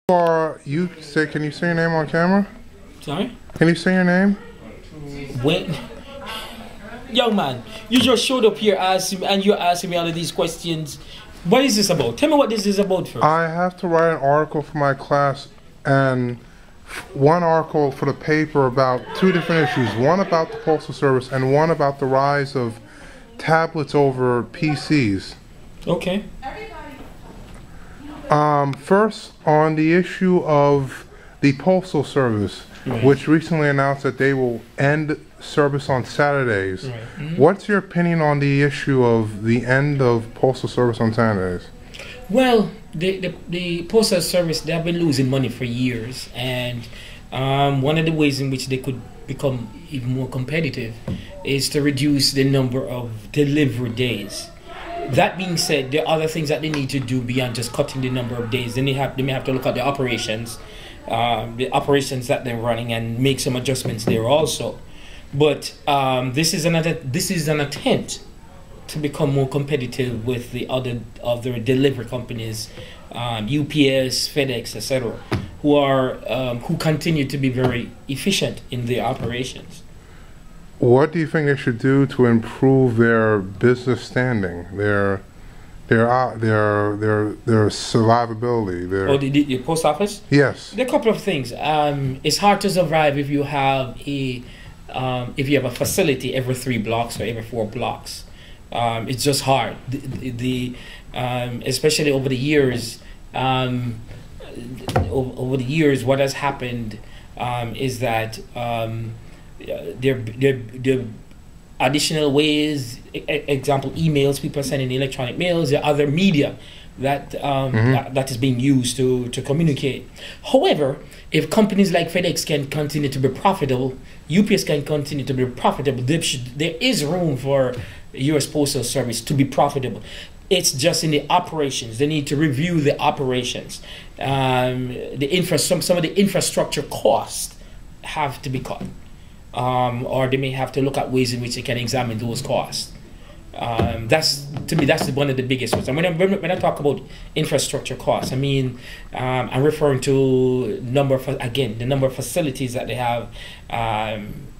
Can you say your name on camera? Sorry? Can you say your name? When, young man, you just showed up here and you're asking me all of these questions. What is this about? Tell me what this is about first. I have to write an article for my class, and one article for the paper about two different issues. One about the Postal Service and one about the rise of tablets over PCs. Okay. First, on the issue of the Postal Service, which recently announced that they will end service on Saturdays. Right. Mm-hmm. What's your opinion on the issue of the end of Postal Service on Saturdays? Well, the Postal Service, they have been losing money for years, and one of the ways in which they could become even more competitive is to reduce the number of delivery days. That being said, there are other things that they need to do beyond just cutting the number of days. Then they may have to look at the operations that they're running and make some adjustments there also. But this is an attempt to become more competitive with the other delivery companies, UPS, FedEx, etc., who continue to be very efficient in their operations. What do you think they should do to improve their business standing, their survivability? The post office? Yes. There are a couple of things. It's hard to survive if you have a facility every 3 blocks or every 4 blocks. It's just hard. Especially over the years. Over the years, what has happened is that there additional ways, example, emails, people are sending electronic mails, there are other media that that is being used to communicate. However, if companies like FedEx can continue to be profitable, UPS can continue to be profitable, there is room for US Postal Service to be profitable. It's just in the operations. They need to review the operations. Some of the infrastructure costs have to be cut. Or they may have to look at ways in which they can examine those costs. That's one of the biggest ones. And when I talk about infrastructure costs, I mean I'm referring to the number of facilities that they have.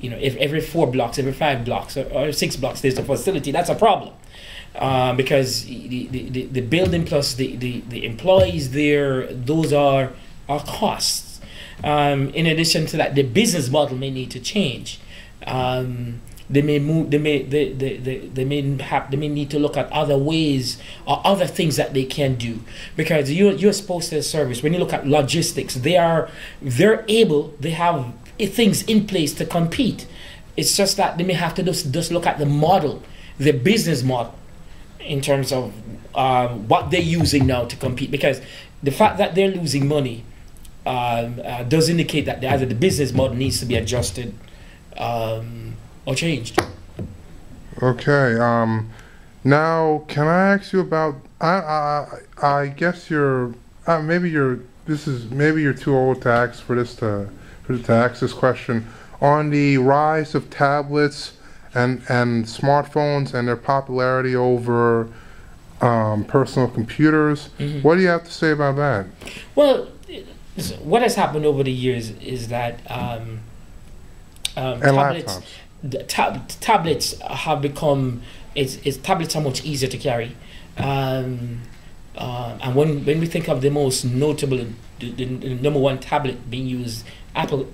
If every 4 blocks, every 5 blocks, or 6 blocks there's a facility, that's a problem. Because the building plus the employees there, those are our costs. In addition to that, the business model may need to change. They may need to look at other ways or other things that they can do, because US Postal Service, when you look at logistics, they have things in place to compete. It's just that they may have to just look at the model, the business model, in terms of what they're using now to compete, because the fact that they're losing money does indicate that either the business model needs to be adjusted or changed. Okay. Now, can I ask you about? I guess maybe you're too old to ask to ask this question on the rise of tablets and smartphones and their popularity over personal computers. Mm-hmm. What do you have to say about that? Well, what has happened over the years is that tablets have become tablets are much easier to carry, and when we think of the most notable, the number one tablet being used, Apple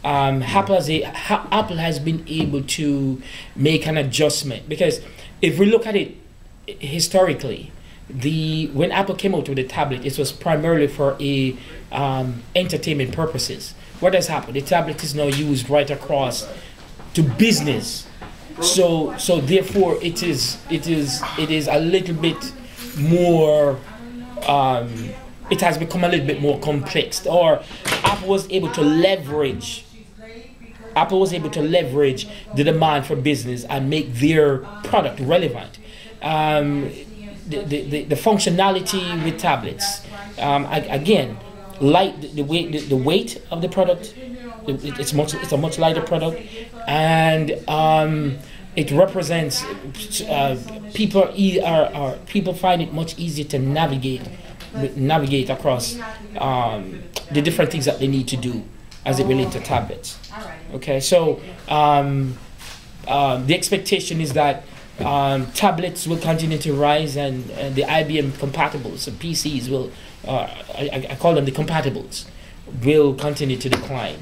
has been able to make an adjustment, because if we look at it historically, when Apple came out with the tablet, it was primarily for entertainment purposes. What has happened? The tablet is now used right across to business. So therefore it is a little bit more. It has become a little bit more complex. Or Apple was able to leverage the demand for business and make their product relevant. The functionality with tablets, again, the weight of the product, it's a much lighter product, and it represents people find it much easier to navigate navigate across the different things that they need to do as it relates to tablets. Okay, so the expectation is that tablets will continue to rise, and the IBM compatibles, so PCs will, I call them the compatibles, will continue to decline.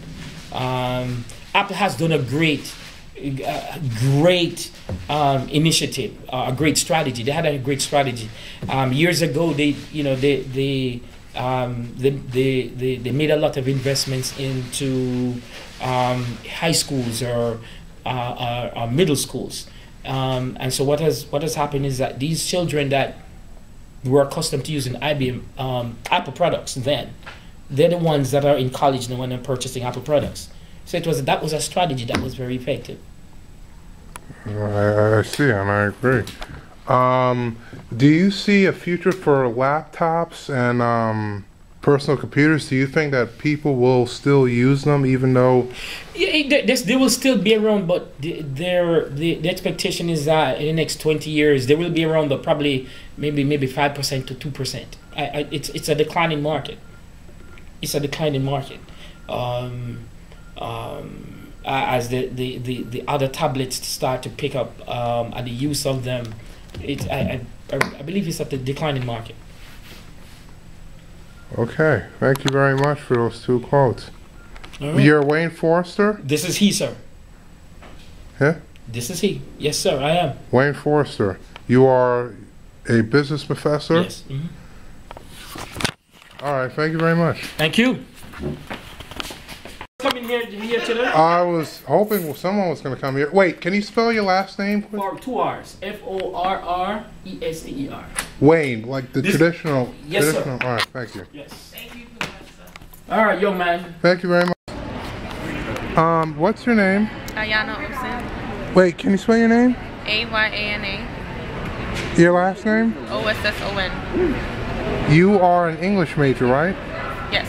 Apple has done a great initiative, a great strategy. They had a great strategy. Years ago, they made a lot of investments into high schools or middle schools. And so what has happened is that these children that were accustomed to using IBM Apple products then, they're the ones that are in college and when they're purchasing Apple products. So that was a strategy that was very effective. I see, and I agree. Do you see a future for laptops and personal computers? Do you think that people will still use them, even though? Yeah, they will still be around, but the expectation is that in the next 20 years they will be around, but probably maybe 5% to 2%. It's a declining market. It's a declining market. As the other tablets start to pick up and the use of them, I believe it's at the declining market. Okay, thank you very much for those 2 quotes. Right. You're Wayne Forrester? This is he, sir. Yeah? This is he. Yes, sir, I am. Wayne Forrester. You are a business professor? Yes. Mm-hmm. All right, thank you very much. Thank you. Coming here today? I was hoping someone was going to come here. Wait, can you spell your last name, please? For 2 R's. Forrester. Wayne, like the traditional. Yes, traditional. sir. All right, thank you. Yes. Thank you so much, sir. All right, young man. Thank you very much. What's your name? Ayana Olsen. Wait, can you spell your name? Ayana. Your last name? Osson. You are an English major, right? Yes.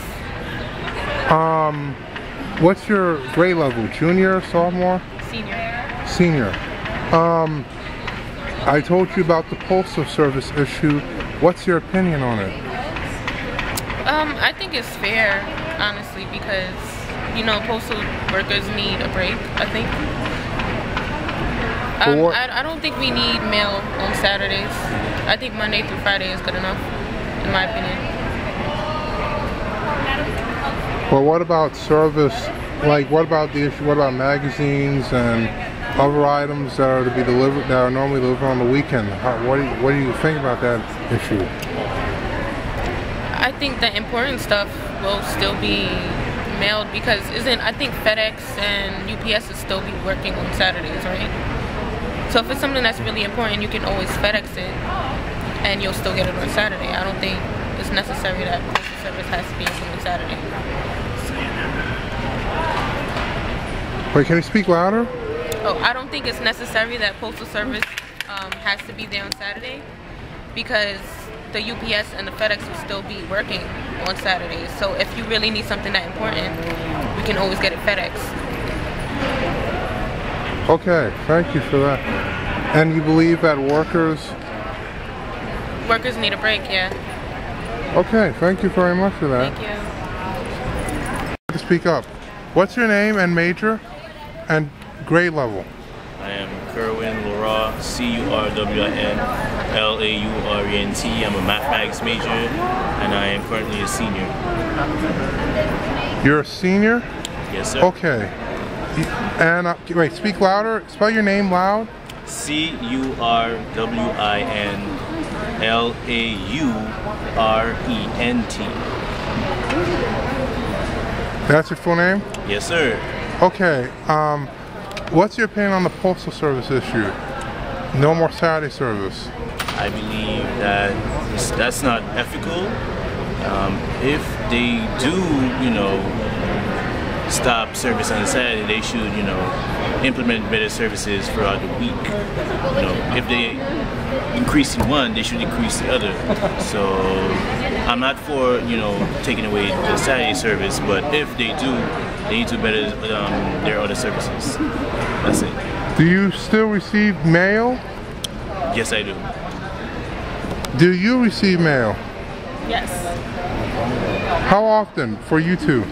What's your grade level? Junior, sophomore? Senior. Senior. I told you about the Postal Service issue. What's your opinion on it? I think it's fair, honestly, because, postal workers need a break, I think. I don't think we need mail on Saturdays. I think Monday through Friday is good enough, in my opinion. Well, what about service? Like, what about the issue? What about magazines and other items that are to be delivered, that are normally delivered on the weekend? What do you think about that issue? I think the important stuff will still be mailed because I think FedEx and UPS will still be working on Saturdays, right? So if it's something that's really important, you can always FedEx it and you'll still get it on Saturday. I don't think it's necessary that postal service has to be open on Saturday. Wait, can you speak louder? Oh, I don't think it's necessary that postal service has to be there on Saturday because the UPS and the FedEx will still be working on Saturdays. So if you really need something that important, we can always get it FedEx. Okay, thank you for that. And you believe that workers need a break, yeah. Okay, thank you very much for that. Thank you. To speak up. What's your name and major and grade level? I am Kerwin Laura, CURWIN LAURENT. I'm a mathematics major and I am currently a senior. You're a senior? Yes, sir. Okay. And wait, speak louder. Spell your name loud. CURWINLAURENT. That's your full name? Yes, sir. Okay. What's your opinion on the Postal Service issue? No more Saturday service. I believe that that's not ethical. If they do, stop service on Saturday, they should, implement better services throughout the week. If they increase in one, they should increase the other. So I'm not for, taking away the Saturday service, but if they do, they need to better their other services. That's it. Do you still receive mail? Yes, I do. Do you receive mail? Yes. How often for you two?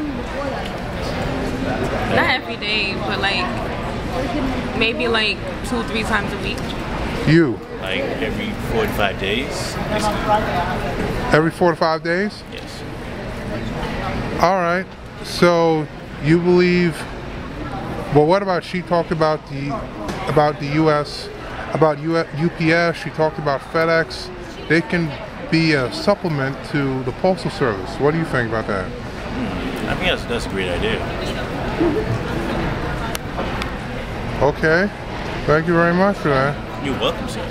Not every day, but like maybe like 2-3 times a week. You? Like every 4 to 5 days. Every 4 to 5 days? Yes. All right. So you believe? Well, what about she talked about the U.S. about UPS? She talked about FedEx. They can be a supplement to the postal service. What do you think about that? I think that's a great idea. Okay. Thank you very much for that. You're welcome, sir.